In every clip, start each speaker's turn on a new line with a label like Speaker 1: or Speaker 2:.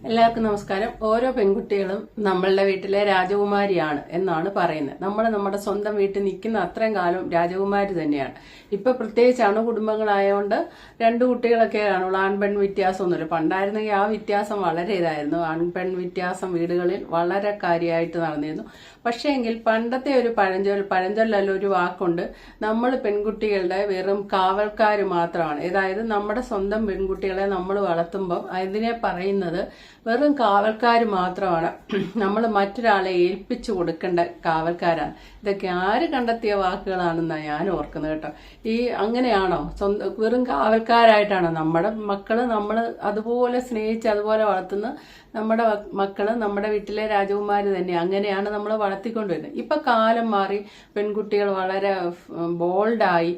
Speaker 1: എല്ലാവർക്കും നമസ്കാരം. ഓരോ പെൺകുട്ടികളും നമ്മളുടെ വീട്ടിലെ രാജകുമാരിയാണ് എന്നാണ് പറയുന്നത്. നമ്മൾ നമ്മുടെ സ്വന്തം വീട്ടിൽ നിൽക്കുന്ന അത്രയും കാലം രാജകുമാരി തന്നെയാണ്. ഇപ്പൊ പ്രത്യേകിച്ച് അണുകുടുംബങ്ങളായതുകൊണ്ട് രണ്ടു കുട്ടികളൊക്കെ കാണുള്ളൂ. ആൺപെൺ വ്യത്യാസമൊന്നുമില്ല. പണ്ടായിരുന്നെങ്കിൽ ആ വ്യത്യാസം വളരെ ഇതായിരുന്നു. ആൺപെൺ വ്യത്യാസം വീടുകളിൽ വളരെ കാര്യമായിട്ട് നടന്നിരുന്നു. പക്ഷേ എങ്കിൽ പണ്ടത്തെ ഒരു പഴഞ്ചൊല്ലല്ല ഒരു വാക്കുണ്ട്, നമ്മൾ പെൺകുട്ടികളുടെ വെറും കാവൽക്കാർ മാത്രമാണ്. അതായത് നമ്മുടെ സ്വന്തം പെൺകുട്ടികളെ നമ്മൾ വളർത്തുമ്പോൾ അതിനെ പറയുന്നത് വെറും കാവൽക്കാർ മാത്രമാണ്. നമ്മൾ മറ്റൊരാളെ ഏൽപ്പിച്ചു കൊടുക്കേണ്ട കാവൽക്കാരാണ്. ഇതൊക്കെ ആര് കണ്ടെത്തിയ വാക്കുകളാണെന്നാണ് ഞാൻ ഓർക്കുന്നത് കേട്ടോ. അങ്ങനെയാണോ? വെറും കാവൽക്കാരായിട്ടാണോ നമ്മുടെ മക്കള് നമ്മൾ അതുപോലെ സ്നേഹിച്ച് അതുപോലെ വളർത്തുന്ന നമ്മുടെ മക്കള് നമ്മുടെ വീട്ടിലെ രാജകുമാരി തന്നെ? അങ്ങനെയാണ് നമ്മൾ വളർത്തിക്കൊണ്ടുവരുന്നത്. ഇപ്പൊ കാലം മാറി, പെൺകുട്ടികൾ വളരെ ബോൾഡായി.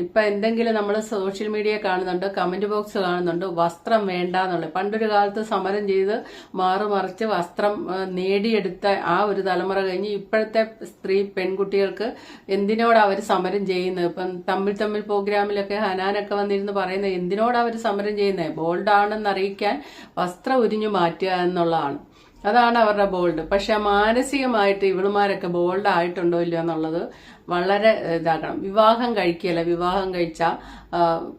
Speaker 1: ഇപ്പൊ എന്തെങ്കിലും നമ്മൾ സോഷ്യൽ മീഡിയ കാണുന്നുണ്ട്, കമന്റ് ബോക്സ് കാണുന്നുണ്ട്, വസ്ത്രം വേണ്ട എന്നുള്ളത്. പണ്ടൊരു കാലത്ത് സമരം ചെയ്ത് മാറുമറിച്ച് വസ്ത്രം നേടിയെടുത്ത ആ ഒരു തലമുറ കഴിഞ്ഞ് ഇപ്പോഴത്തെ പെൺകുട്ടികൾക്ക് എന്തിനോട് അവർ സമരം ചെയ്യുന്നത്? ഇപ്പം തമ്മിൽ പ്രോഗ്രാമിലൊക്കെ ഹനാനൊക്കെ വന്നിരുന്ന് പറയുന്നത് എന്തിനോട് അവർ സമരം ചെയ്യുന്നത്? ബോൾഡാണെന്ന് അറിയിക്കാൻ വസ്ത്രം ഉരിഞ്ഞു മാറ്റുക എന്നുള്ളതാണ്. അതാണ് അവരുടെ ബോൾഡ്. പക്ഷെ മാനസികമായിട്ട് ഇവളുമാരൊക്കെ ബോൾഡ് ആയിട്ടുണ്ടോ ഇല്ലയോ എന്നുള്ളത് വളരെ ഇതാക്കണം. വിവാഹം കഴിക്കുകയല്ല, വിവാഹം കഴിച്ചാൽ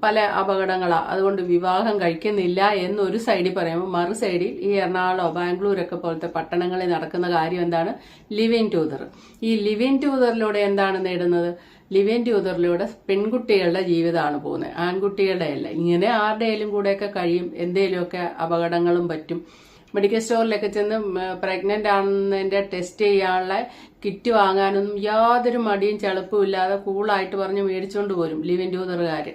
Speaker 1: പല അപകടങ്ങളാ. അതുകൊണ്ട് വിവാഹം കഴിക്കുന്നില്ല എന്നൊരു സൈഡിൽ പറയുമ്പോൾ മറു സൈഡിൽ ഈ എറണാകുളം ബാംഗ്ലൂരൊക്കെ പോലത്തെ പട്ടണങ്ങളിൽ നടക്കുന്ന കാര്യം എന്താണ്? Live in together. ഈ ലിവ് ഇൻ ടൂതറിലൂടെ എന്താണ് നേടുന്നത്? ലിവ് ഇൻ ടൂതറിലൂടെ പെൺകുട്ടികളുടെ ജീവിതമാണ് പോകുന്നത്, ആൺകുട്ടികളുടെ അല്ല. ഇങ്ങനെ ആരുടെയും കൂടെയൊക്കെ കഴിയും, എന്തേലുമൊക്കെ അപകടങ്ങളും പറ്റും. മെഡിക്കൽ സ്റ്റോറിലൊക്കെ ചെന്ന് പ്രഗ്നന്റ് ആണെന്നതിന്റെ ടെസ്റ്റ് ചെയ്യാനുള്ള കിറ്റ് വാങ്ങാനൊന്നും യാതൊരു മടിയും ചെളുപ്പും ഇല്ലാതെ കൂളായിട്ട് പറഞ്ഞ് മേടിച്ചുകൊണ്ട് പോരും ലിവ് ഇൻ ടൂതറുകാര്.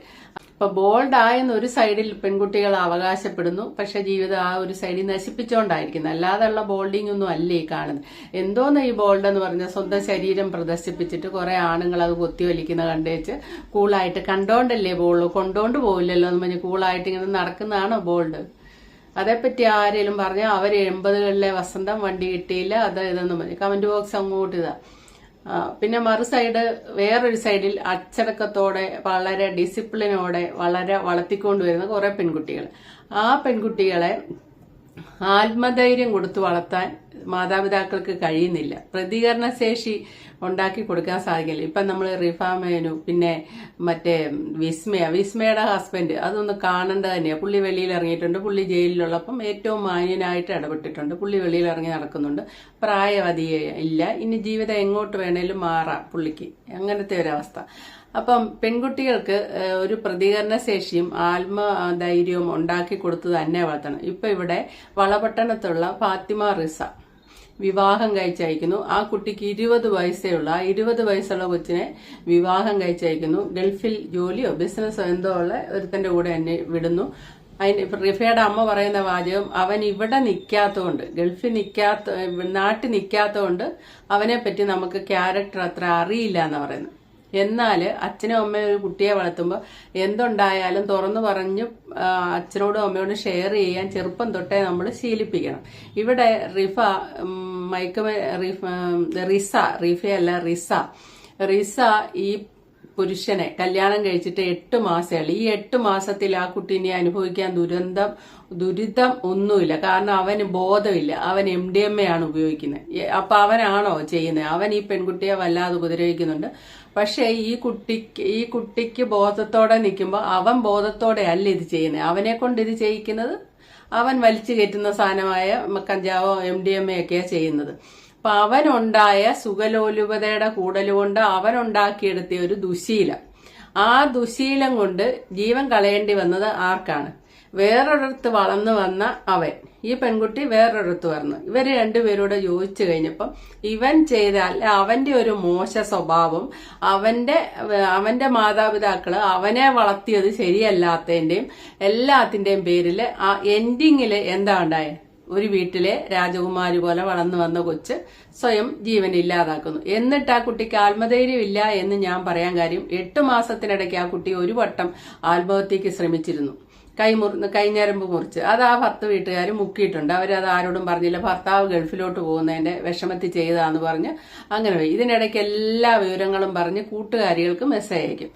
Speaker 1: അപ്പൊ ബോൾഡ് ആയെന്ന് ഒരു സൈഡിൽ പെൺകുട്ടികൾ അവകാശപ്പെടുന്നു, പക്ഷെ ജീവിതം ആ ഒരു സൈഡിൽ നശിപ്പിച്ചുകൊണ്ടായിരിക്കുന്നു. അല്ലാതെയുള്ള ബോൾഡിംഗ് ഒന്നും അല്ലേ ഈ കാണുന്നത്. എന്തോന്ന് ഈ ബോൾഡ് എന്ന് പറഞ്ഞാൽ സ്വന്തം ശരീരം പ്രദർശിപ്പിച്ചിട്ട് കുറെ ആണുങ്ങൾ അത് കൊത്തിവലിക്കുന്ന കണ്ടേച്ച് കൂളായിട്ട് കണ്ടോണ്ടല്ലേ ബോള്, കൊണ്ടോണ്ട് പോവില്ലല്ലോ എന്ന് പറഞ്ഞ് കൂളായിട്ട് ഇങ്ങനെ നടക്കുന്നതാണോ ബോൾഡ്? അതേപ്പറ്റി ആരെങ്കിലും പറഞ്ഞാൽ അവർ 80കളിലെ വസന്തം വണ്ടി കിട്ടിയില്ല, അത് ഇതെന്ന് പറഞ്ഞു കമന്റ് ബോക്സ് അങ്ങോട്ട് ഇതാ. പിന്നെ മറു സൈഡ്, വേറൊരു സൈഡിൽ അച്ചടക്കത്തോടെ വളരെ ഡിസിപ്ലിനോടെ വളരെ വളർത്തിക്കൊണ്ടുവരുന്ന കുറെ പെൺകുട്ടികൾ. ആ പെൺകുട്ടികളെ ആത്മധൈര്യം കൊടുത്തു വളർത്താൻ മാതാപിതാക്കൾക്ക് കഴിയുന്നില്ല. പ്രതികരണശേഷി ഉണ്ടാക്കി കൊടുക്കാൻ സാധിക്കില്ല. ഇപ്പം നമ്മൾ റിഫ മേനു, പിന്നെ മറ്റേ വിസ്മയുടെ ഹസ്ബൻഡ്, അതൊന്ന് കാണേണ്ടത് തന്നെയാണ്. പുള്ളി വെളിയിൽ ഇറങ്ങിയിട്ടുണ്ട്. പുള്ളി ജയിലിലുള്ളപ്പം ഏറ്റവും മാന്യനായിട്ട് ഇടപെട്ടിട്ടുണ്ട്. പുള്ളി വെളിയിൽ ഇറങ്ങി നടക്കുന്നുണ്ട്. പ്രായവധി ഇല്ല. ഇനി ജീവിതം എങ്ങോട്ട് വേണേലും മാറാം പുള്ളിക്ക്. അങ്ങനത്തെ ഒരവസ്ഥ. അപ്പം പെൺകുട്ടികൾക്ക് ഒരു പ്രതികരണശേഷിയും ആത്മധൈര്യവും ഉണ്ടാക്കി കൊടുത്തു തന്നെ വളർത്തണം. ഇപ്പൊ ഇവിടെ വളപട്ടണത്തുള്ള ഫാത്തിമ റിസ വിവാഹം കഴിച്ചയക്കുന്നു. ആ കുട്ടിക്ക് 20 വയസ്സേ ഉള്ളൂ. ആ 20 വയസ്സുള്ള കൊച്ചിനെ വിവാഹം കഴിച്ചയക്കുന്നു. ഗൾഫിൽ ജോലിയോ ബിസിനസ്സോ എന്തോ ഉള്ള ഒരുത്തന്റെ കൂടെ എന്നെ വിടുന്നു. റിഫയുടെ അമ്മ പറയുന്ന വാചകം, അവൻ ഇവിടെ നിൽക്കാത്തതുകൊണ്ട്, ഗൾഫിൽ നാട്ടിൽ നിൽക്കാത്തതുകൊണ്ട് അവനെ പറ്റി നമുക്ക് ക്യാരക്ടർ അത്ര അറിയില്ല എന്ന് പറയുന്നത്. എന്നാൽ അച്ഛനും അമ്മയും ഒരു കുട്ടിയെ വളർത്തുമ്പോൾ എന്തുണ്ടായാലും തുറന്നു പറഞ്ഞ് അച്ഛനോടും അമ്മയോടും ഷെയർ ചെയ്യാൻ ചെറുപ്പം തൊട്ടേ നമ്മൾ ശീലിപ്പിക്കണം. ഇവിടെ റിസ ഈ പുരുഷനെ കല്യാണം കഴിച്ചിട്ട് 8 മാസമേ. ഈ 8 മാസത്തിൽ ആ കുട്ടി ഇനി അനുഭവിക്കാൻ ദുരിതം ഒന്നുമില്ല. കാരണം അവന് ബോധമില്ല. അവൻ MDMA ആണ് ഉപയോഗിക്കുന്നത്. അപ്പൊ അവനാണോ ചെയ്യുന്നത്? അവൻ ഈ പെൺകുട്ടിയെ വല്ലാതെ ഉപദ്രവിക്കുന്നുണ്ട്. പക്ഷെ ഈ കുട്ടിക്ക് ബോധത്തോടെ നിൽക്കുമ്പോൾ അവൻ ബോധത്തോടെ അല്ല ഇത് ചെയ്യുന്നത്. അവനെ കൊണ്ട് ഇത് ചെയ്യിക്കുന്നത് അവൻ വലിച്ചു കയറ്റുന്ന സാധനമായ കഞ്ചാവോ MDMA ഒക്കെയാ ചെയ്യുന്നത്. അപ്പൊ അവനുണ്ടായ സുഖലോലുപതയുടെ കൂടലുകൊണ്ട് അവനുണ്ടാക്കിയെടുത്തിയ ഒരു ദുശീലം, ആ ദുശീലം കൊണ്ട് ജീവൻ കളയേണ്ടി വന്നത് ആർക്കാണ്? വേറൊരിടത്ത് വളർന്നു വന്ന അവൻ. ഈ പെൺകുട്ടി വേറൊരിടത്ത് വന്നു. ഇവര് രണ്ടുപേരോട് യോജിച്ചു കഴിഞ്ഞപ്പം ഇവൻ ചെയ്താൽ അവന്റെ ഒരു മോശ സ്വഭാവം, അവന്റെ മാതാപിതാക്കള് അവനെ വളർത്തിയത് ശരിയല്ലാത്തതിന്റെയും എല്ലാത്തിന്റെയും പേരില് ആ എൻഡിങ്ങില് എന്താ ഉണ്ടായത്? ഒരു വീട്ടിലെ രാജകുമാരി പോലെ വളർന്നു വന്ന കൊച്ച് സ്വയം ജീവൻ ഇല്ലാതാക്കുന്നു. എന്നിട്ട് ആ കുട്ടിക്ക് ആത്മധൈര്യം ഇല്ല എന്ന് ഞാൻ പറയാൻ കാര്യം, 8 മാസത്തിനിടയ്ക്ക് ആ കുട്ടി ഒരു വട്ടം ആത്മഹത്യക്ക് ശ്രമിച്ചിരുന്നു. കൈഞ്ഞരമ്പ് മുറിച്ച് അത് ആ 10 വീട്ടുകാർ മുക്കിയിട്ടുണ്ട്. അവരത് ആരോടും പറഞ്ഞില്ല. ഭർത്താവ് ഗൾഫിലോട്ട് പോകുന്നതിന്റെ വിഷമത്തിൽ ചെയ്താന്ന് പറഞ്ഞ് അങ്ങനെ പോയി. ഇതിനിടയ്ക്ക് എല്ലാ വിവരങ്ങളും പറഞ്ഞ് കൂട്ടുകാരികൾക്ക് മെസ്സേജ് അയക്കും.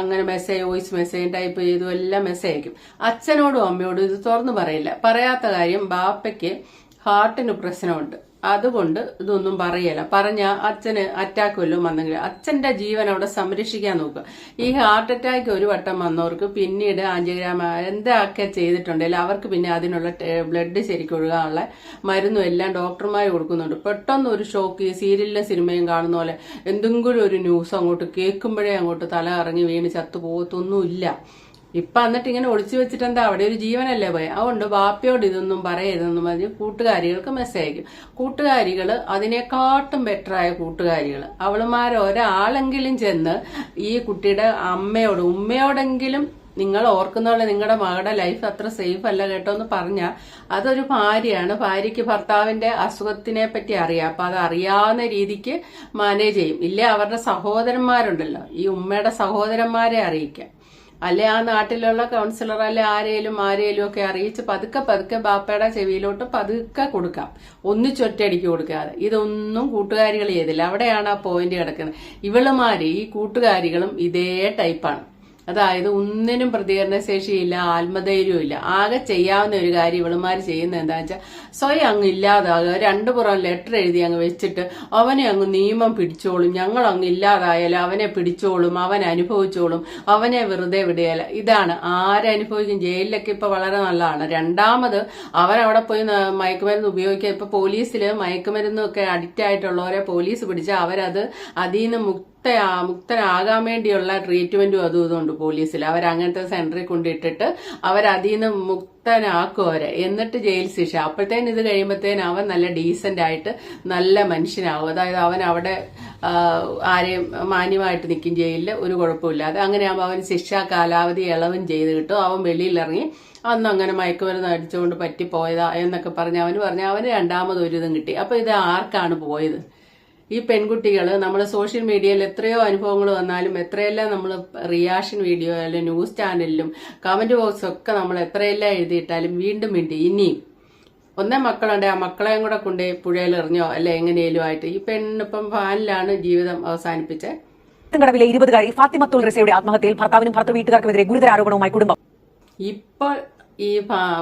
Speaker 1: അങ്ങനെ വോയിസ് മെസ്സേജ് ടൈപ്പ് ചെയ്തു എല്ലാം മെസ്സേജ് അയക്കും. അച്ഛനോടും അമ്മയോടും ഇത് തുറന്നു പറയില്ല. പറയാത്ത കാര്യം ബാപ്പയ്ക്ക് ഹാർട്ടിന് പ്രശ്നമുണ്ട്, അതുകൊണ്ട് ഇതൊന്നും പറയല. പറഞ്ഞ അച്ഛന് അറ്റാക്ക് വല്ലതും വന്നെങ്കിൽ അച്ഛന്റെ ജീവൻ അവിടെ സംരക്ഷിക്കാൻ നോക്കുക. ഈ ഹാർട്ട് അറ്റാക്ക് ഒരു വട്ടം വന്നവർക്ക് പിന്നീട് ആൻജിയോഗ്രാം എന്തൊക്കെ ചെയ്തിട്ടുണ്ടെങ്കിൽ അവർക്ക് പിന്നെ അതിനുള്ള ബ്ലഡ് ശരിക്കും ഒഴുകാനുള്ള മരുന്നും എല്ലാം ഡോക്ടർമാർ കൊടുക്കുന്നുണ്ട്. പെട്ടെന്ന് ഒരു ഷോക്ക്, ഈ സീരിയലിലെ സിനിമയും കാണുന്ന പോലെ എന്തെങ്കിലും ഒരു ന്യൂസ് അങ്ങോട്ട് കേൾക്കുമ്പോഴേ അങ്ങോട്ട് തല ഇറങ്ങി വീണ് ചത്തുപോകത്തൊന്നുമില്ല. ഇപ്പൊ എന്നിട്ട് ഇങ്ങനെ ഒളിച്ചു വെച്ചിട്ട് എന്താ, അവിടെ ഒരു ജീവനല്ലേ പോയി. അതുകൊണ്ട് ബാപ്പയോട് ഇതൊന്നും പറയരുതെന്ന് പറഞ്ഞ് കൂട്ടുകാരികൾക്ക് മെസ്സേജ് അയക്കും. കൂട്ടുകാരികൾ അതിനെക്കാട്ടും ബെറ്ററായ കൂട്ടുകാരികൾ, അവളുമാരെ ഒരാളെങ്കിലും ചെന്ന് ഈ കുട്ടിയുടെ ഉമ്മയോടെങ്കിലും നിങ്ങൾ ഓർക്കുന്നപോലെ നിങ്ങളുടെ മകളുടെ ലൈഫ് അത്ര സേഫ് അല്ല കേട്ടോ എന്ന് പറഞ്ഞാൽ അതൊരു ഭാര്യയാണ്. ഭാര്യയ്ക്ക് ഭർത്താവിന്റെ അസുഖത്തിനെ പറ്റി അറിയാം. അപ്പൊ അത് അറിയാവുന്ന രീതിക്ക് മാനേജ് ചെയ്യും. ഇല്ലേ അവരുടെ സഹോദരന്മാരുണ്ടല്ലോ, ഈ ഉമ്മയുടെ സഹോദരന്മാരെ അറിയിക്കാം. അല്ലെ ആ നാട്ടിലുള്ള കൗൺസിലർ അല്ലെ ആരേലും ഒക്കെ അറിയിച്ച് പതുക്കെ ബാപ്പയുടെ ചെവിയിലോട്ട് പതുക്കെ കൊടുക്കാം, ഒന്നിച്ചൊറ്റയടിക്ക് കൊടുക്കാതെ. ഇതൊന്നും കൂട്ടുകാരികൾ ചെയ്തില്ല. അവിടെയാണ് ആ പോയിന്റ് കിടക്കുന്നത്. ഇവളുമാര് ഈ കൂട്ടുകാരികളും ഇതേ ടൈപ്പാണ്. അതായത് ഒന്നിനും പ്രതികരണശേഷിയില്ല, ആത്മധൈര്യവും ഇല്ല. ആകെ ചെയ്യാവുന്ന ഒരു കാര്യം ഇവളുമാര് ചെയ്യുന്നത് എന്താ വെച്ചാൽ സ്വയം അങ്ങ് ഇല്ലാതാകുക. 2 പുറം ലെറ്റർ എഴുതി അങ്ങ് വെച്ചിട്ട് അവനെ അങ്ങ് നിയമം പിടിച്ചോളും, ഞങ്ങൾ അങ്ങ് ഇല്ലാതായാലും അവനെ പിടിച്ചോളും, അവൻ അനുഭവിച്ചോളും, അവനെ വെറുതെ വിടുകയല്ല. ഇതാണ് ആരനുഭവിക്കും. ജയിലിലൊക്കെ ഇപ്പൊ വളരെ നല്ലതാണ്. രണ്ടാമത് അവരവിടെ പോയി മയക്കുമരുന്ന് ഉപയോഗിക്കുക. ഇപ്പൊ പോലീസില് മയക്കുമരുന്നൊക്കെ അഡിക്റ്റ് ആയിട്ടുള്ളവരെ പോലീസ് പിടിച്ചാൽ അവരത് അതിൽ നിന്ന് മുക്തനാകാൻ വേണ്ടിയുള്ള ട്രീറ്റ്മെന്റും അതും ഇതുണ്ട് പോലീസിൽ. അവരങ്ങനത്തെ സെന്ററിൽ കൊണ്ടിട്ടിട്ട് അവരതിൽ നിന്ന് മുക്തനാക്കും അവരെ, എന്നിട്ട് ജയിൽ ശിക്ഷ. അപ്പോഴത്തേന് ഇത് കഴിയുമ്പോഴത്തേന് അവൻ നല്ല ഡീസന്റ് ആയിട്ട് നല്ല മനുഷ്യനാവും. അതായത് അവൻ അവിടെ ആരെയും മാന്യമായിട്ട് നിൽക്കും ജയിലിൽ, ഒരു കുഴപ്പമില്ലാതെ. അങ്ങനെ ആകുമ്പോൾ അവൻ ശിക്ഷാ കാലാവധി ഇളവും ചെയ്ത് കിട്ടും. അവൻ വെളിയിലിറങ്ങി അന്ന് അങ്ങനെ മയക്കുമരുന്ന് അടിച്ചുകൊണ്ട് പറ്റിപ്പോയതാ എന്നൊക്കെ പറഞ്ഞ് അവന് രണ്ടാമതൊരിതും കിട്ടി. അപ്പൊ ഇത് ആർക്കാണ് പോയത്? ഈ പെൺകുട്ടികൾ നമ്മൾ സോഷ്യൽ മീഡിയയിൽ എത്രയോ അനുഭവങ്ങൾ വന്നാലും എത്രയെല്ലാം നമ്മൾ റിയാക്ഷൻ വീഡിയോ അല്ലെങ്കിൽ ന്യൂസ് ചാനലിലും കമന്റ് ബോക്സും ഒക്കെ നമ്മൾ എത്രയെല്ലാം എഴുതിയിട്ടാലും വീണ്ടും ഇനിയും മക്കളുണ്ട്, ആ മക്കളെയും കൂടെ കൊണ്ട് പുഴയിൽ എറിഞ്ഞോ അല്ലെ എങ്ങനെയും ആയിട്ട് ഈ പെണ്ണിപ്പം ഫാനിലാണ് ജീവിതം അവസാനിപ്പിച്ചത്.
Speaker 2: കടവിലെ 20-കാരി ഫാത്തിമത്തുൽ റസയുടെ ആത്മഹത്യയിൽ ഭർത്താവിനും ഭർത്തൃ വീട്ടുകാർക്കുമെതിരെ ഗുരുതര ആരോപണവുമായി കുടുംബം.
Speaker 1: ഇപ്പോൾ ഈ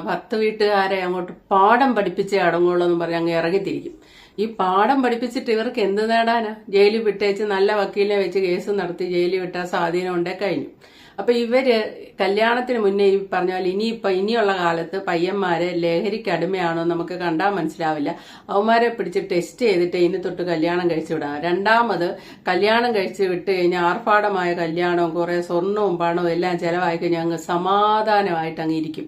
Speaker 1: ഭർത്തൃ വീട്ടുകാരെ അങ്ങോട്ട് പാഠം പഠിപ്പിച്ചേ അടങ്ങുള്ളൂ എന്ന് പറഞ്ഞ് അങ്ങ് ഇറങ്ങിത്തിരിക്കും. ഈ പാഠം പഠിപ്പിച്ചിട്ട് ഇവർക്ക് എന്ത് നേടാനാ? ജയിലിൽ വിട്ടേച്ച് നല്ല വക്കീലിനെ വെച്ച് കേസ് നടത്തി ജയിലിൽ വിട്ടാൽ സ്വാധീനം ഉണ്ടേ കഴിഞ്ഞു. അപ്പൊ ഇവര് കല്യാണത്തിന് മുന്നേ ഈ പറഞ്ഞ പോലെ ഇനിയുള്ള കാലത്ത് പയ്യന്മാരെ ലഹരിക്ക് അടിമയാണോ നമുക്ക് കണ്ടാൽ മനസ്സിലാവില്ല. അവന്മാരെ പിടിച്ച് ടെസ്റ്റ് ചെയ്തിട്ട് ഇനി തൊട്ട് കല്യാണം കഴിച്ചു വിടാം. രണ്ടാമത് കല്യാണം കഴിച്ച് വിട്ട് കഴിഞ്ഞാൽ ആർഭാടമായ കല്യാണവും കുറെ സ്വർണവും പണവും എല്ലാം ചെലവായി കഴിഞ്ഞാൽ അങ്ങ് സമാധാനമായിട്ട് അങ്ങ് ഇരിക്കും.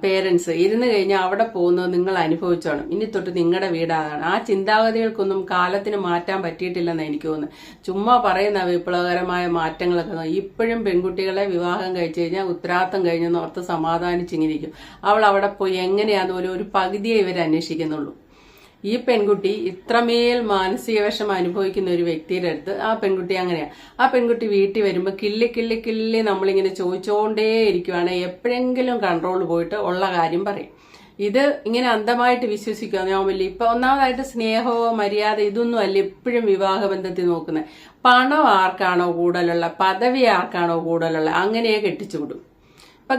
Speaker 1: പേരൻസ് ഇരുന്ന് കഴിഞ്ഞാൽ അവിടെ പോകുന്നത് നിങ്ങൾ അനുഭവിച്ചോണം, ഇനി തൊട്ട് നിങ്ങളുടെ വീടാണ്. ആ ചിന്താഗതികൾക്കൊന്നും കാലത്തിന് മാറ്റാൻ പറ്റിയിട്ടില്ലെന്ന് എനിക്ക് തോന്നുന്നു. ചുമ്മാ പറയുന്ന വിപ്ലവകരമായ മാറ്റങ്ങളൊക്കെ ഇപ്പോഴും പെൺകുട്ടികളെ വിവാഹം കഴിച്ചു കഴിഞ്ഞാൽ ഉത്തരാത്തം കഴിഞ്ഞെന്ന് ഓർത്ത് സമാധാനിച്ചിങ്ങിരിക്കും. അവൾ അവിടെ പോയി എങ്ങനെയാന്ന് ഒരു പകുതിയെ ഇവർ അന്വേഷിക്കുന്നുള്ളൂ. ഈ പെൺകുട്ടി ഇത്രമേൽ മാനസിക വിഷമം അനുഭവിക്കുന്ന ഒരു വ്യക്തിയുടെ അടുത്ത് ആ പെൺകുട്ടി അങ്ങനെയാ. ആ പെൺകുട്ടി വീട്ടിൽ വരുമ്പോൾ കിള്ളി നമ്മളിങ്ങനെ ചോദിച്ചോണ്ടേ ഇരിക്കുവാണ്. എപ്പോഴെങ്കിലും കൺട്രോൾ പോയിട്ട് ഉള്ള കാര്യം പറയും. ഇത് ഇങ്ങനെ അന്ധമായിട്ട് വിശ്വസിക്കുക ഞാൻ വലിയ ഇപ്പൊ ഒന്നാമതായിട്ട് സ്നേഹമോ മര്യാദ ഇതൊന്നും അല്ല എപ്പോഴും വിവാഹബന്ധത്തിൽ നോക്കുന്നത്. പണം ആർക്കാണോ കൂടുതലുള്ള, പദവി ആർക്കാണോ കൂടുതലുള്ള അങ്ങനെയെ കെട്ടിച്ചുവിടും. ഇപ്പൊ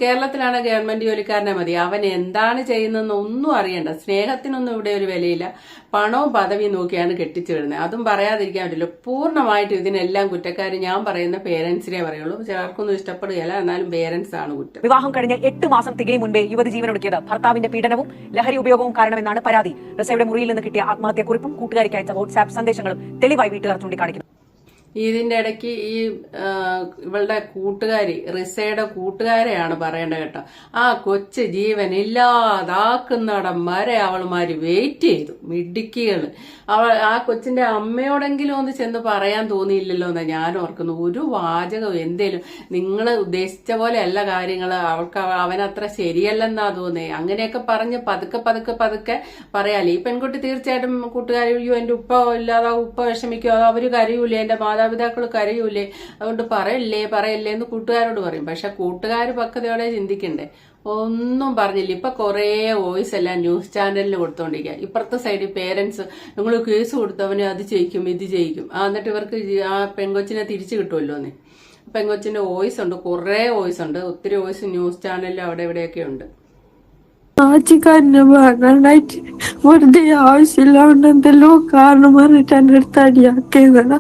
Speaker 1: കേരളത്തിലാണ് ഗവൺമെന്റ് ജോലിക്കാരനെ മതി, അവൻ എന്താണ് ചെയ്യുന്നതെന്ന് ഒന്നും അറിയണ്ട, സ്നേഹത്തിനൊന്നും ഇവിടെ ഒരു വിലയില്ല, പണവും പദവിയും നോക്കിയാണ് കെട്ടിച്ചു വിടുന്നത്. അതും പറയാതിരിക്കാൻ പറ്റില്ല. പൂർണ്ണമായിട്ടും ഇതിനെല്ലാം കുറ്റക്കാര് ഞാൻ പറയുന്ന പേരൻസിനെ പറയുള്ളൂ. ചിലർക്കൊന്നും ഇഷ്ടപ്പെടുകയല്ല, എന്നാലും പേരൻസ് ആണ് കുറ്റം.
Speaker 2: വിവാഹം കഴിഞ്ഞ് 8 മാസം തികയും മുൻപേ യുവതി ജീവനൊടുക്കിയത് ഭർത്താവിന്റെ പീഡനവും ലഹരി ഉപയോഗവും കാരണമെന്നാണ് പരാതി. റസയുടെ മുറിയിൽ നിന്ന് കിട്ടിയ ആത്മഹത്യാക്കുറിപ്പും കൂട്ടുകാരിക്ക് അയച്ച വാട്സ്ആപ്പ് സന്ദേശങ്ങളും തെളിവായി വീട്ടുകാർ ചൂണ്ടിക്കാണിക്കുന്നു.
Speaker 1: ഇതിന്റെ ഇടയ്ക്ക് ഈ ഇവളുടെ കൂട്ടുകാരി റിസയുടെ കൂട്ടുകാരെയാണ് പറയേണ്ട കേട്ടോ. ആ കൊച്ചു ജീവൻ ഇല്ലാതാക്കുന്നിടം വരെ അവളുമാര് വെയിറ്റ് ചെയ്തു. മിടുക്കികള്. ആ കൊച്ചിന്റെ അമ്മയോടെങ്കിലും ഒന്ന് ചെന്ന് പറയാൻ തോന്നിയില്ലല്ലോ എന്നാ ഞാൻ ഓർക്കുന്നു. ഒരു വാചകം എന്തേലും നിങ്ങൾ ഉദ്ദേശിച്ച പോലെ അല്ല കാര്യങ്ങൾ, അവനത്ര ശരിയല്ലെന്നാ തോന്നേ. അങ്ങനെയൊക്കെ പറഞ്ഞ് പതുക്കെ പറയാല്ലേ. ഈ പെൺകുട്ടി തീർച്ചയായിട്ടും കൂട്ടുകാരി എന്റെ ഉപ്പ ഇല്ലാതാവും, ഉപ്പ വിഷമിക്കോ, അവര് കരയൂലേ, എന്റെ മാതാ മാതാപിതാക്കൾ കരയൂലേ, അതുകൊണ്ട് പറയല്ലേ എന്ന് കൂട്ടുകാരോട് പറയും. പക്ഷെ കൂട്ടുകാർ പക്വതയോടെ ചിന്തിക്കണ്ടേ? ഒന്നും പറഞ്ഞില്ല. ഇപ്പൊ കുറേ വോയിസ് എല്ലാം ന്യൂസ് ചാനലിൽ കൊടുത്തോണ്ടിരിക്കുക. ഇപ്പുറത്തെ സൈഡിൽ പേരൻസ് നിങ്ങൾ കേസ് കൊടുത്തവന് അത് ചെയ്യിക്കും ഇത് ചെയ്യിക്കും, എന്നിട്ട് ഇവർക്ക് ആ പെങ്കൊച്ചിനെ തിരിച്ചു കിട്ടുമല്ലോ എന്ന്. പെങ്കൊച്ചിന്റെ വോയിസ് ഉണ്ട്, കുറേ വോയിസ് ഉണ്ട്, ഒത്തിരി വോയിസ് ന്യൂസ് ചാനലിൽ അവിടെ ഇവിടെയൊക്കെ ഉണ്ട്.
Speaker 3: ആച്ചിക്കാരനെ വാങ്ങാനായിട്ട് വെറുതെ ആവശ്യമില്ലാണ്ട് എന്തെല്ലോ കാരണം പറഞ്ഞിട്ട് എൻ്റെ അടുത്ത് അടിയാക്കിയതാ.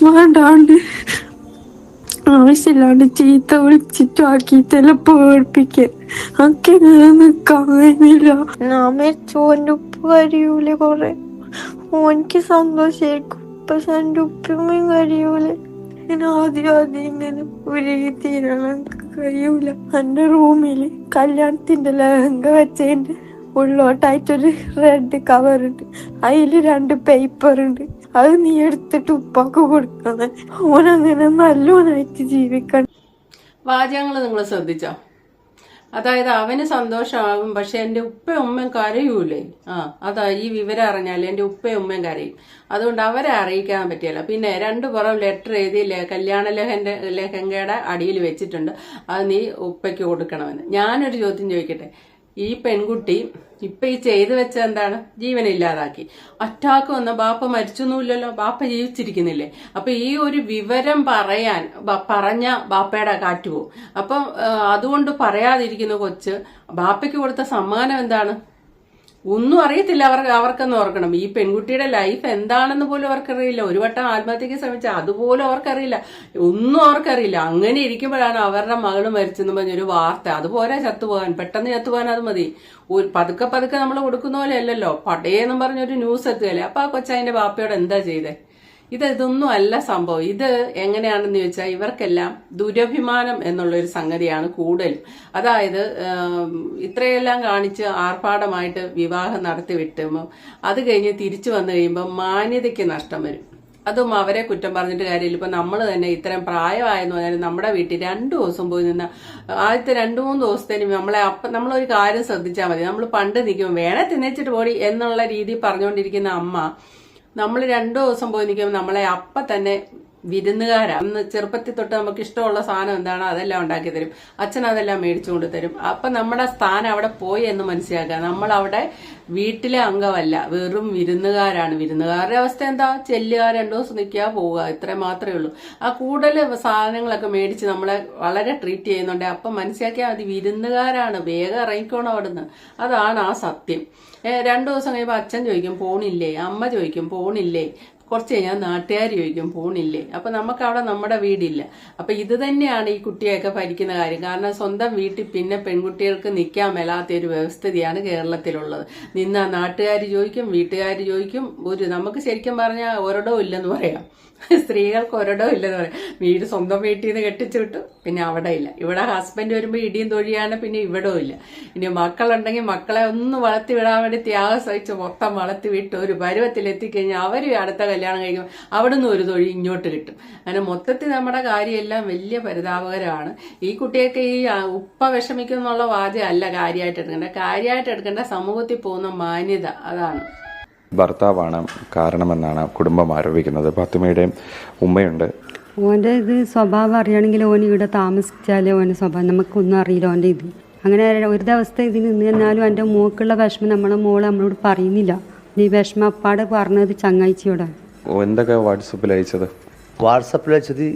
Speaker 3: വേണ്ടാണ്ട് ആവശ്യമില്ലാണ്ട് ചീത്ത വിളിച്ചിട്ടും ആക്കിയിട്ടെല്ലാം പേടിപ്പിക്കാൻ ഒക്കെ ഇങ്ങനെ നിക്കാൻ കഴിയുന്നില്ല. ഞാൻ മരിച്ചു, എൻ്റെ ഉപ്പ കരയൂലെ കൊറേ, ഓനിക്ക് സന്തോഷായിരിക്കും. പക്ഷെ എൻ്റെ ഉപ്പയും കരയൂലെ. ഇങ്ങനെ ആദ്യം ഇങ്ങനെ ഒരു തീരണം കഴിയൂല. എൻ്റെ റൂമില് കല്യാണത്തിന്റെ ലഹങ്ക വെച്ചതിന്റെ ഉള്ളോട്ടായിട്ടൊരു റെഡ് കവർ ഉണ്ട്, അതില് 2 പേപ്പർ ഉണ്ട്. അത് നീ എടുത്തിട്ട് ഉപ്പാക്ക് കൊടുക്കണം. ഓനങ്ങനെ നല്ലോനായിട്ട് ജീവിക്കണം.
Speaker 1: വാചകങ്ങൾ നിങ്ങൾ ശ്രദ്ധിച്ചോ? അതായത് അവന് സന്തോഷമാകും, പക്ഷെ എന്റെ ഉപ്പയും ഉമ്മയും കരയൂലേ. അതാ ഈ വിവരം അറിഞ്ഞാൽ എന്റെ ഉപ്പയും ഉമ്മയും കരയും. അതുകൊണ്ട് അവരെ അറിയിക്കാൻ പറ്റിയല്ല. പിന്നെ 2 പുറം ലെറ്റർ എഴുതി കല്യാണ ലഹങ്കയുടെ അടിയിൽ വെച്ചിട്ടുണ്ട്, അത് നീ ഉപ്പയ്ക്ക് കൊടുക്കണമെന്ന്. ഞാനൊരു ചോദ്യം ചോദിക്കട്ടെ, ഈ പെൺകുട്ടി ഇപ്പൊ ഈ ചെയ്തു വെച്ച എന്താണ്? ജീവനില്ലാതാക്കി. അറ്റാക്ക് വന്ന ബാപ്പ മരിച്ചൊന്നുമില്ലല്ലോ, ബാപ്പ ജീവിച്ചിരിക്കുന്നില്ലേ. അപ്പൊ ഈ ഒരു വിവരം പറഞ്ഞ ബാപ്പയുടെ കാറ്റുപോകും. അപ്പം അതുകൊണ്ട് പറയാതിരിക്കുന്ന കൊച്ച് ബാപ്പയ്ക്ക് കൊടുത്ത സമ്മാനം എന്താണ്? ഒന്നും അറിയത്തില്ല അവർക്കെന്ന് ഓർക്കണം. ഈ പെൺകുട്ടിയുടെ ലൈഫ് എന്താണെന്ന് പോലും അവർക്കറിയില്ല. ഒരു വട്ടം ആത്മഹത്യക്ക് ശ്രമിച്ചാൽ അതുപോലും അവർക്കറിയില്ല, ഒന്നും അവർക്കറിയില്ല. അങ്ങനെ ഇരിക്കുമ്പോഴാണ് അവരുടെ മകള് മരിച്ചെന്ന് പറഞ്ഞൊരു വാർത്ത. അതുപോലെ ചത്തുപോകാൻ, പെട്ടെന്ന് ചത്തുപോകാൻ അത് മതി. പതുക്കെ നമ്മൾ കൊടുക്കുന്ന പോലെ അല്ലല്ലോ, പടയെന്നും പറഞ്ഞൊരു ന്യൂസ് എത്തുകയല്ലേ. അപ്പൊ ആ കൊച്ചതിന്റെ ബാപ്പയോട് എന്താ ചെയ്തേ? ഇതൊന്നും അല്ല സംഭവം. ഇത് എങ്ങനെയാണെന്ന് ചോദിച്ചാൽ ഇവർക്കെല്ലാം ദുരഭിമാനം എന്നുള്ളൊരു സംഗതിയാണ് കൂടുതലും. അതായത് ഇത്രയെല്ലാം കാണിച്ച് ആർഭാടമായിട്ട് വിവാഹം നടത്തി വിട്ടുമ്പോൾ അത് കഴിഞ്ഞ് തിരിച്ചു വന്നു കഴിയുമ്പോൾ മാന്യതയ്ക്ക് നഷ്ടം വരും. അതും അവരെ കുറ്റം പറഞ്ഞിട്ട് കാര്യമില്ല. ഇപ്പൊ നമ്മൾ തന്നെ ഇത്രയും പ്രായമായെന്ന് പറഞ്ഞാൽ നമ്മുടെ വീട്ടിൽ 2 ദിവസം പോയി നിന്ന ആദ്യത്തെ 2-3 ദിവസത്തേന് നമ്മളൊരു കാര്യം ശ്രദ്ധിച്ചാൽ മതി. നമ്മൾ പണ്ട് നിൽക്കുമ്പോൾ വേണേ തിന്നച്ചിട്ട് പോടി എന്നുള്ള രീതി പറഞ്ഞുകൊണ്ടിരിക്കുന്ന അമ്മ, നമ്മൾ 2 ദിവസം പോയി നിൽക്കുമ്പോൾ നമ്മളെ അപ്പം തന്നെ വിരുന്നുകാരാ. അന്ന് ചെറുപ്പത്തിൽ തൊട്ട് നമുക്ക് ഇഷ്ടമുള്ള സാധനം എന്താണോ അതെല്ലാം ഉണ്ടാക്കി തരും, അച്ഛൻ അതെല്ലാം മേടിച്ചു കൊണ്ട് തരും. അപ്പൊ നമ്മുടെ സ്ഥാനം അവിടെ പോയി എന്ന് മനസ്സിലാക്കുക. നമ്മൾ അവിടെ വീട്ടിലെ അംഗമല്ല, വെറും വിരുന്നുകാരാണ്. വിരുന്നുകാരുടെ അവസ്ഥ എന്താ? ചെല്ലുക, 2 ദിവസം നിൽക്കുക, പോവുക, ഇത്ര മാത്രമേ ഉള്ളൂ. ആ കൂടുതൽ സാധനങ്ങളൊക്കെ മേടിച്ച് നമ്മളെ വളരെ ട്രീറ്റ് ചെയ്യുന്നുണ്ട്. അപ്പം മനസ്സിലാക്കിയാൽ മതി, വിരുന്നുകാരാണ്, വേഗം ഇറങ്ങിക്കോണം അവിടുന്ന്. അതാണ് ആ സത്യം. 2 ദിവസം കഴിയുമ്പോൾ അച്ഛൻ ചോദിക്കും പോണില്ലേ, അമ്മ ചോദിക്കും പോണില്ലേ, കുറച്ച് കഴിഞ്ഞാൽ നാട്ടുകാർ ചോദിക്കും പോണില്ലേ. അപ്പൊ നമുക്ക് അവിടെ നമ്മുടെ വീടില്ല. അപ്പൊ ഇത് തന്നെയാണ് ഈ കുട്ടിയൊക്കെ ഭരിക്കുന്ന കാര്യം. കാരണം സ്വന്തം വീട്ടിൽ പിന്നെ പെൺകുട്ടികൾക്ക് നിൽക്കാൻ മേലാത്ത ഒരു വ്യവസ്ഥിതിയാണ് കേരളത്തിലുള്ളത്. നിന്നാ നാട്ടുകാർ ചോദിക്കും, വീട്ടുകാർ ചോദിക്കും. നമുക്ക് ശരിക്കും പറഞ്ഞാൽ ഒരിടവും ഇല്ലെന്ന് പറയാം. സ്ത്രീകൾക്ക് ഒരിടവും ഇല്ലെന്ന് പറയാം. വീട് സ്വന്തം വീട്ടിൽ നിന്ന് കെട്ടിച്ചു വിട്ടു, പിന്നെ അവിടെ ഇല്ല. ഇവിടെ ഹസ്ബൻഡ് വരുമ്പോൾ ഇടിയും തൊഴിയാണ്, പിന്നെ ഇവിടവും ഇല്ല. ഇനി മക്കളുണ്ടെങ്കിൽ മക്കളെ ഒന്ന് വളർത്തി വിടാൻ വേണ്ടി ത്യാഗം സഹിച്ച് മൊത്തം വളർത്തി വിട്ട് ഒരു പരുവത്തിൽ എത്തിക്കഴിഞ്ഞാൽ അവർ അടുത്ത കല്യാണം കഴിക്കും, അവിടുന്ന് ഒരു തൊഴിൽ ഇങ്ങോട്ട് കിട്ടും. അങ്ങനെ മൊത്തത്തിൽ നമ്മുടെ കാര്യമെല്ലാം വലിയ പരിതാപകരമാണ്. ഈ കുട്ടിയൊക്കെ ഈ ഉപ്പ വിഷമിക്കും എന്നുള്ള വാചകം അല്ല കാര്യമായിട്ട് എടുക്കേണ്ട സമൂഹത്തിൽ പോകുന്ന മാന്യത, അതാണ്.
Speaker 4: ഭർത്താവാണ് കാരണമെന്നാണ് കുടുംബം ആരോപിക്കുന്നത്. ഫാത്തിമയുടെ ഉമ്മയുണ്ട്.
Speaker 5: ഓൻ്റെ ഇത് സ്വഭാവം അറിയണമെങ്കിൽ ഓൻ ഇവിടെ താമസിച്ചാലേ ഓൻ്റെ സ്വഭാവം നമുക്കൊന്നും അറിയില്ല. ഓൻ്റെ ഇത് അങ്ങനെ ഒരു ദിവസത്തെ ഇതിന് നിന്ന് തന്നാലും എൻ്റെ മോക്കുള്ള വിഷമം നമ്മളോട് പറയുന്നില്ല. ഈ വിഷമം അപ്പാടെ പറഞ്ഞത് ചങ്ങാഴ്ചയോടാണ്.
Speaker 4: എന്തൊക്കെ വാട്സപ്പിൽ അയച്ചത്?
Speaker 6: വാട്സപ്പിൽ വെച്ചത്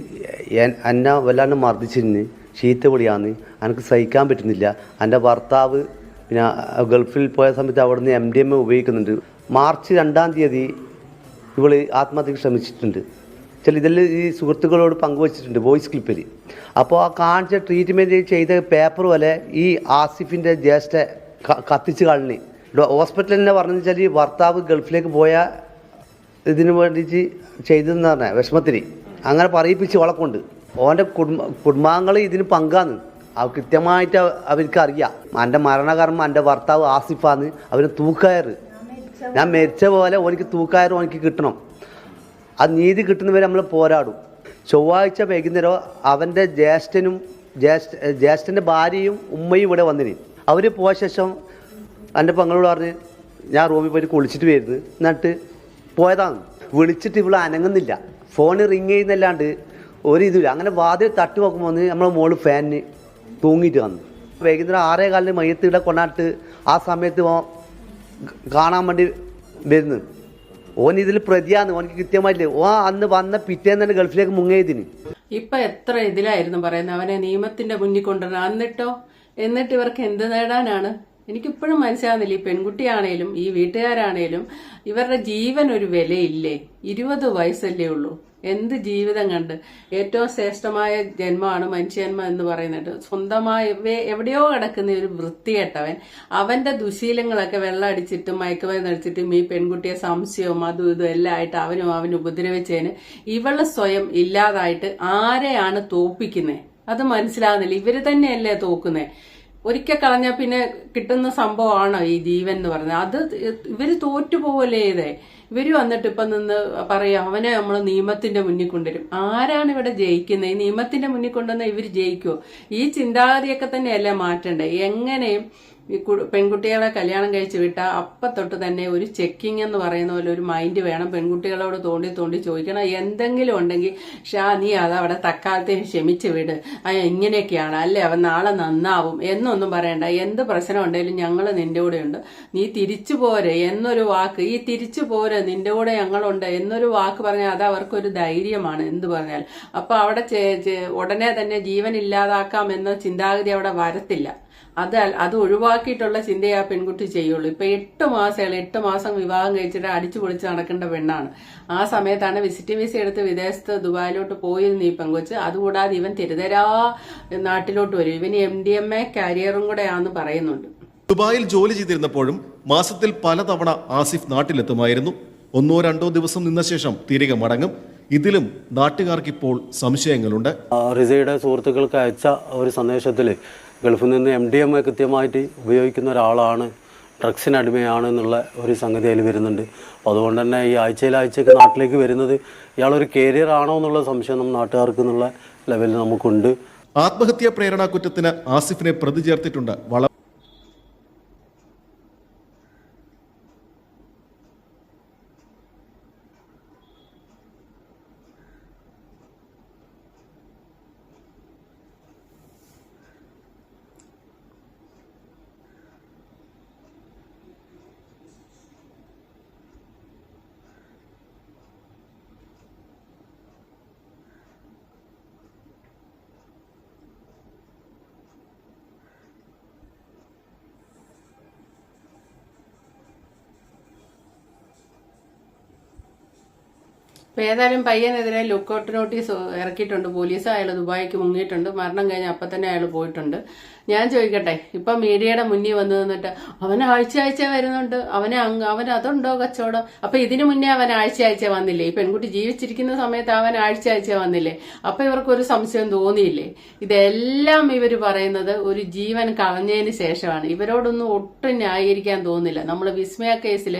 Speaker 6: എന്നെ വല്ലാണ്ട് മർദ്ദിച്ചിരുന്ന് ചീത്ത വിളിയാന്ന്, എനിക്ക് സഹിക്കാൻ പറ്റുന്നില്ല. എൻ്റെ ഭർത്താവ് പിന്നെ ഗൾഫിൽ പോയ സമയത്ത് അവിടുന്ന് MDMA ഉപയോഗിക്കുന്നുണ്ട്. മാർച്ച് 2-ാം തീയതി ഇവള് ആത്മഹത്യക്ക് ശ്രമിച്ചിട്ടുണ്ട്. ഇതെല്ലാം ഈ സുഹൃത്തുക്കളോട് പങ്കുവച്ചിട്ടുണ്ട് വോയിസ് ക്ലിപ്പിൽ. അപ്പോൾ ആ കാണിച്ച ട്രീറ്റ്മെൻറ്റ് ചെയ്ത പേപ്പർ പോലെ ഈ ആസിഫിൻ്റെ ജ്യേഷ്ഠ കത്തിച്ച് കളഞ്ഞ് ഹോസ്പിറ്റലിൽ തന്നെ പറഞ്ഞു വെച്ചാൽ ഈ ഭർത്താവ് ഗൾഫിലേക്ക് പോയ ഇതിന് വേണ്ടിയിട്ട് ചെയ്തെന്ന് പറഞ്ഞ വിഷമത്തിന് അങ്ങനെ പറയിപ്പിച്ച് വളക്കൊണ്ട് ഓൻ്റെ കുടുംബാംഗങ്ങൾ ഇതിന് പങ്കാന്ന് കൃത്യമായിട്ട് അവർക്കറിയാം. എൻ്റെ മരണകർമ്മം എൻ്റെ ഭർത്താവ് ആസിഫാന്ന്. അവന് തൂക്കയറ്, ഞാൻ മരിച്ച പോലെ ഓനിക്ക് തൂക്കയറ് ഓനിക്ക് കിട്ടണം. അത് നീതി കിട്ടുന്നവരെ നമ്മൾ പോരാടും. ചൊവ്വാഴ്ച വൈകുന്നേരം അവൻ്റെ ജ്യേഷ്ഠൻ്റെ ഭാര്യയും ഉമ്മയും ഇവിടെ വന്നിന്. അവർ പോയ ശേഷം എൻ്റെ പെങ്ങളോട് പറഞ്ഞ് ഞാൻ റൂമിൽ പോയിട്ട് കുളിച്ചിട്ട് വരുന്നു, എന്നിട്ട് പോയതാണ്. വിളിച്ചിട്ട് ഇവിടെ അനങ്ങുന്നില്ല, ഫോൺ റിങ് ചെയ്യുന്നല്ലാണ്ട് ഒരിതില്ല. അങ്ങനെ വാതിൽ തട്ടി നോക്കുമ്പോൾ നമ്മളെ മോള് ഫാനിന് തൂങ്ങിയിട്ട് വന്നു. വൈകുന്നേരം 6:15 മയ്യത്ത് ഇവിടെ കൊണ്ടാട്ട് ആ സമയത്ത് കാണാൻ വേണ്ടി വരുന്നു. ഓൻ ഇതിൽ പ്രതിയാന്ന് ഓനക്ക് കൃത്യമായില്ലേ. അന്ന് വന്ന പിറ്റേന്ന് തന്നെ ഗൾഫിലേക്ക് മുങ്ങിയതിന്.
Speaker 1: ഇപ്പൊ എത്ര ഇതിലായിരുന്നു പറയുന്നത്, അവനെ നിയമത്തിന്റെ മുന്നിൽ കൊണ്ടുവരണം. എന്നിട്ട് ഇവർക്ക് എന്ത് നേടാനാണ്? എനിക്കിപ്പോഴും മനസ്സിലാകുന്നില്ല. ഈ പെൺകുട്ടിയാണേലും ഈ വീട്ടുകാരാണേലും ഇവരുടെ ജീവൻ ഒരു വിലയില്ലേ? 20 വയസ്സല്ലേ ഉള്ളൂ. എന്ത് ജീവിതം കണ്ട്. ഏറ്റവും ശ്രേഷ്ഠമായ ജന്മമാണ് മനുഷ്യജന്മം എന്ന് പറയുന്നത്. സ്വന്തമായി എവിടെയോ കിടക്കുന്ന ഒരു വൃത്തികെട്ടവൻ അവന്റെ ദുശീലങ്ങളൊക്കെ വെള്ളം അടിച്ചിട്ടും മയക്കുമരുന്ന് അടിച്ചിട്ടും ഈ പെൺകുട്ടിയെ സംശയവും അതും ഇതും എല്ലാം ആയിട്ട് അവന് ഉപദ്രവിച്ചതിന് ഇവള് സ്വയം ഇല്ലാതായിട്ട് ആരെയാണ് തോപ്പിക്കുന്നത്? അത് മനസ്സിലാകുന്നില്ല. ഇവര് തന്നെയല്ലേ തോക്കുന്നേ? ഒരിക്കൽ കളഞ്ഞാൽ പിന്നെ കിട്ടുന്ന സംഭവമാണോ ഈ ജീവൻ എന്ന് പറയുന്നത്? അത് ഇവര് തോറ്റുപോകല്ലേ ഇതേ. ഇവര് വന്നിട്ട് ഇപ്പൊ നിന്ന് പറയാം അവനെ നമ്മൾ നിയമത്തിന്റെ മുന്നിൽ കൊണ്ടുവരും. ആരാണ് ഇവിടെ ജയിക്കുന്നത്? ഈ നിയമത്തിന്റെ മുന്നിൽ കൊണ്ടുവന്നാൽ ഇവര് ജയിക്കുമോ? ഈ ചിന്താഗതിയൊക്കെ തന്നെയല്ലേ മാറ്റണ്ടേ? എങ്ങനെയും ഈ പെൺകുട്ടികളെ കല്യാണം കഴിച്ച് വിട്ടാൽ അപ്പം തൊട്ട് തന്നെ ഒരു ചെക്കിങ് എന്ന് പറയുന്ന പോലെ ഒരു മൈൻഡ് വേണം. പെൺകുട്ടികളോട് തോണ്ടി ചോദിക്കണം. എന്തെങ്കിലും ഉണ്ടെങ്കിൽ നീ അതവിടെ തക്കാലത്തിന് ക്ഷമിച്ച് വിട്, ഇങ്ങനെയൊക്കെയാണ് അല്ലേ, അവൻ നാളെ നന്നാവും എന്നൊന്നും പറയണ്ട. എന്ത് പ്രശ്നം ഉണ്ടെങ്കിലും ഞങ്ങൾ നിന്റെ കൂടെ ഉണ്ട്, നീ തിരിച്ചു പോരെ എന്നൊരു വാക്ക്, ഈ തിരിച്ചു പോരെ നിന്റെ കൂടെ ഞങ്ങളുണ്ട് എന്നൊരു വാക്ക് പറഞ്ഞാൽ അത് അവർക്കൊരു ധൈര്യമാണ്. എന്ത് പറഞ്ഞാൽ അപ്പൊ അവിടെ ഉടനെ തന്നെ ജീവൻ ഇല്ലാതാക്കാം എന്ന ചിന്താഗതി അവിടെ വരത്തില്ല. അത് ഒഴിവാക്കിയിട്ടുള്ള ചിന്തയെ ആ പെൺകുട്ടി ചെയ്യുള്ളൂ. ഇപ്പൊ 8 മാസം വിവാഹം കഴിച്ചിട്ട് അടിച്ചു പൊളിച്ച് നടക്കേണ്ട പെണ്ണാണ്. ആ സമയത്താണ് വിസിറ്റിംഗ് വിസ എടുത്ത് വിദേശത്ത് ദുബായിലോട്ട് പോയിരുന്നു ഈ പെങ്കൊച്ച്. അതുകൂടാതെ ഇവൻ തിരുതരാ നാട്ടിലോട്ട് വരും. ഇവന് MDMA കാരിയറും കൂടെയാന്ന് പറയുന്നുണ്ട്.
Speaker 7: ദുബായിൽ ജോലി ചെയ്തിരുന്നപ്പോഴും മാസത്തിൽ പലതവണ ആസിഫ് നാട്ടിലെത്തുമായിരുന്നു. 1-2 ദിവസം നിന്ന ശേഷം തിരികെ മടങ്ങും. ഇതിലും നാട്ടുകാർക്കിപ്പോൾ സംശയങ്ങളുണ്ട്.
Speaker 8: റിസയുടെ സുഹൃത്തുക്കൾക്ക് അയച്ച ഒരു സന്ദേശത്തിൽ ഗൾഫിൽ നിന്ന് MDMA കൃത്യമായിട്ട് ഉപയോഗിക്കുന്ന ഒരാളാണ്, ഡ്രഗ്സിന് അടിമയാണ് എന്നുള്ള ഒരു സംഗതി അതിൽ വരുന്നുണ്ട്. അപ്പോൾ അതുകൊണ്ട് തന്നെ ഈ ആഴ്ചയ്ക്ക് നാട്ടിലേക്ക് വരുന്നത് ഇയാളൊരു കേരിയർ ആണോ എന്നുള്ള സംശയം നമ്മൾ നാട്ടുകാർക്ക് എന്നുള്ള ലെവലിൽ നമുക്കുണ്ട്.
Speaker 7: ആത്മഹത്യാ പ്രേരണാ കുറ്റത്തിന് ആസിഫിനെ പ്രതി ചേർത്തിട്ടുണ്ട്.
Speaker 1: അപ്പൊ ഏതായാലും പയ്യനെതിരെ ലുക്കൌട്ട് നോട്ടീസ് ഇറക്കിയിട്ടുണ്ട് പോലീസ്. അയാൾ ദുബായിക്ക് മുങ്ങിയിട്ടുണ്ട്. മരണം കഴിഞ്ഞ് അപ്പം തന്നെ അയാൾ പോയിട്ടുണ്ട്. ഞാൻ ചോദിക്കട്ടെ, ഇപ്പൊ മീഡിയയുടെ മുന്നിൽ വന്നു നിന്നിട്ട് അവൻ ആഴ്ച വരുന്നുണ്ട്, അവൻ അതുണ്ടോ കച്ചവടം? അപ്പൊ ഇതിനു മുന്നേ അവൻ ആഴ്ച വന്നില്ലേ? ഈ പെൺകുട്ടി ജീവിച്ചിരിക്കുന്ന സമയത്ത് അവൻ ആഴ്ച വന്നില്ലേ? അപ്പൊ ഇവർക്കൊരു സംശയം തോന്നിയില്ലേ? ഇതെല്ലാം ഇവര് പറയുന്നത് ഒരു ജീവൻ കളഞ്ഞതിന് ശേഷമാണ്. ഇവരോടൊന്നും ഒട്ടും ന്യായീകരിക്കാൻ തോന്നുന്നില്ല. നമ്മൾ വിസ്മയ കേസിൽ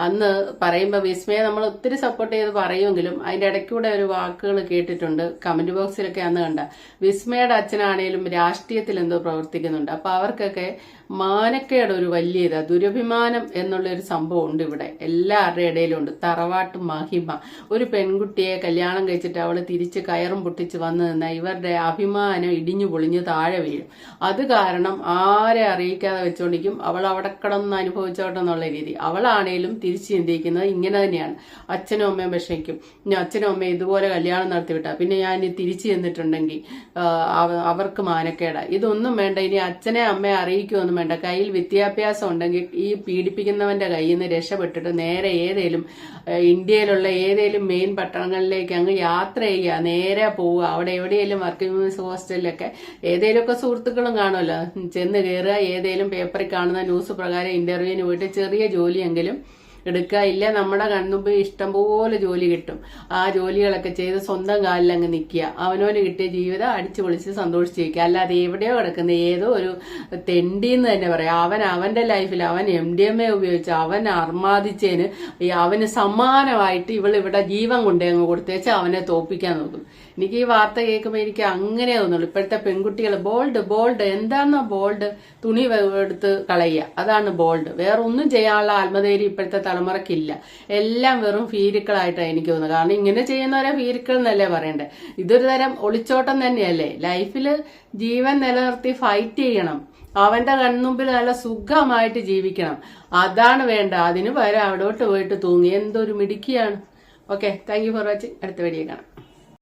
Speaker 1: അന്ന് പറയുമ്പോൾ വിസ്മയ നമ്മൾ ഒത്തിരി സപ്പോർട്ട് ചെയ്ത് പറയുമെങ്കിലും അതിന്റെ ഇടയ്ക്കൂടെ ഒരു വാക്കുകൾ കേട്ടിട്ടുണ്ട് കമന്റ് ബോക്സിലൊക്കെ അന്ന് കണ്ട. വിസ്മയുടെ അച്ഛനാണേലും രാഷ്ട്രീയത്തിൽ എന്തോ പ്രവർത്തിക്കുന്നുണ്ട്. അപ്പൊ അവർക്കൊക്കെ മാനക്കേട് ഒരു വലിയ ദുരഭിമാനം എന്നുള്ള ഒരു സംഭവം ഉണ്ട് ഇവിടെ. എല്ലാവരുടെ ഇടയിലും ഉണ്ട്. തറവാട്ട് മഹിമ. ഒരു പെൺകുട്ടിയെ കല്യാണം കഴിച്ചിട്ട് അവള് തിരിച്ച് കയറും പൊട്ടിച്ച് വന്നു നിന്നാൽ ഇവരുടെ അഭിമാനം ഇടിഞ്ഞു പൊളിഞ്ഞ് താഴെ വീഴും. അത് കാരണം ആരെ അറിയിക്കാതെ വെച്ചോണ്ടിരിക്കും. അവൾ അവിടെ കിടന്ന് അനുഭവിച്ചോട്ടെ എന്നുള്ള രീതി. അവളാണേലും തിരിച്ചു ചിന്തിക്കുന്നത് ഇങ്ങനെ തന്നെയാണ്. അച്ഛനും അമ്മയും വിഷമിക്കും, അച്ഛനും അമ്മയും ഇതുപോലെ കല്യാണം നടത്തിവിട്ടാ പിന്നെ ഞാൻ ഇനി തിരിച്ചു ചെന്നിട്ടുണ്ടെങ്കിൽ അവർക്ക് മാനക്കേടാ. ഇതൊന്നും വേണ്ട. ഇനി അച്ഛനെ അമ്മയെ അറിയിക്കുമെന്നും വേണ്ട. കയ്യിൽ വിദ്യാഭ്യാസം ഉണ്ടെങ്കിൽ ഈ പീഡിപ്പിക്കുന്നവന്റെ കയ്യിൽ നിന്ന് രക്ഷപ്പെട്ടിട്ട് നേരെ ഇന്ത്യയിലുള്ള ഏതേലും മെയിൻ പട്ടണങ്ങളിലേക്ക് അങ്ങ് യാത്ര ചെയ്യുക, നേരെ പോവുക. അവിടെ എവിടെയെങ്കിലും വർക്കിംഗ് വുമൻസ് ഹോസ്റ്റലിലൊക്കെ ഏതേലുമൊക്കെ സുഹൃത്തുക്കളും കാണുമല്ലോ, ചെന്ന് കയറുക. ഏതേലും പേപ്പറിൽ കാണുന്ന ന്യൂസ് പ്രകാരം ഇന്റർവ്യൂവിന് പോയിട്ട് ചെറിയ ജോലിയെങ്കിലും എടുക്കുക. ഇല്ല നമ്മുടെ കൺമുമ്പ് ഇഷ്ടംപോലെ ജോലി കിട്ടും. ആ ജോലികളൊക്കെ ചെയ്ത് സ്വന്തം കാലിൽ അങ്ങ് നിൽക്കുക. അവനവന് കിട്ടിയ ജീവിതം അടിച്ചു പൊളിച്ച് സന്തോഷിച്ചിരിക്കുക. അല്ലാതെ എവിടെയോ കിടക്കുന്ന ഏതോ ഒരു തെണ്ടിന്ന് തന്നെ പറയാം. അവന്റെ ലൈഫിൽ അവൻ MDMA ഉപയോഗിച്ച് അവൻ അർമാദിച്ചതിന് അവന് സമാനമായിട്ട് ഇവിടെ ജീവൻ കൊണ്ടേ അങ്ങ് കൊടുത്തേച്ച് അവനെ തോപ്പിക്കാൻ നോക്കും. എനിക്ക് ഈ വാർത്ത കേൾക്കുമ്പോൾ എനിക്ക് അങ്ങനെ തോന്നുള്ളൂ. ഇപ്പോഴത്തെ പെൺകുട്ടികൾ ബോൾഡ് എന്താണോ ബോൾഡ്? തുണി എടുത്ത് കളയുക, അതാണ് ബോൾഡ്. വേറെ ഒന്നും ചെയ്യാനുള്ള ആത്മധൈര്യം ഇപ്പോഴത്തെ തലമുറക്കില്ല. എല്ലാം വെറും ഭീരുക്കളായിട്ടാണ് എനിക്ക് തോന്നുന്നത്. കാരണം ഇങ്ങനെ ചെയ്യുന്നവരെ ഭീരുക്കൾ എന്നല്ലേ പറയണ്ടേ? ഇതൊരു തരം ഒളിച്ചോട്ടം തന്നെയല്ലേ. ലൈഫിൽ ജീവൻ നിലനിർത്തി ഫൈറ്റ് ചെയ്യണം, അവന്റെ കൺമുമ്പിൽ നല്ല സുഖമായിട്ട് ജീവിക്കണം, അതാണ് വേണ്ട. അതിന് പകരം അവിടോട്ട് പോയിട്ട് തൂങ്ങി എന്തൊരു മിടുക്കിയാണ്. Okay, thank you for watching. അടുത്ത വീഡിയോ കാണാം.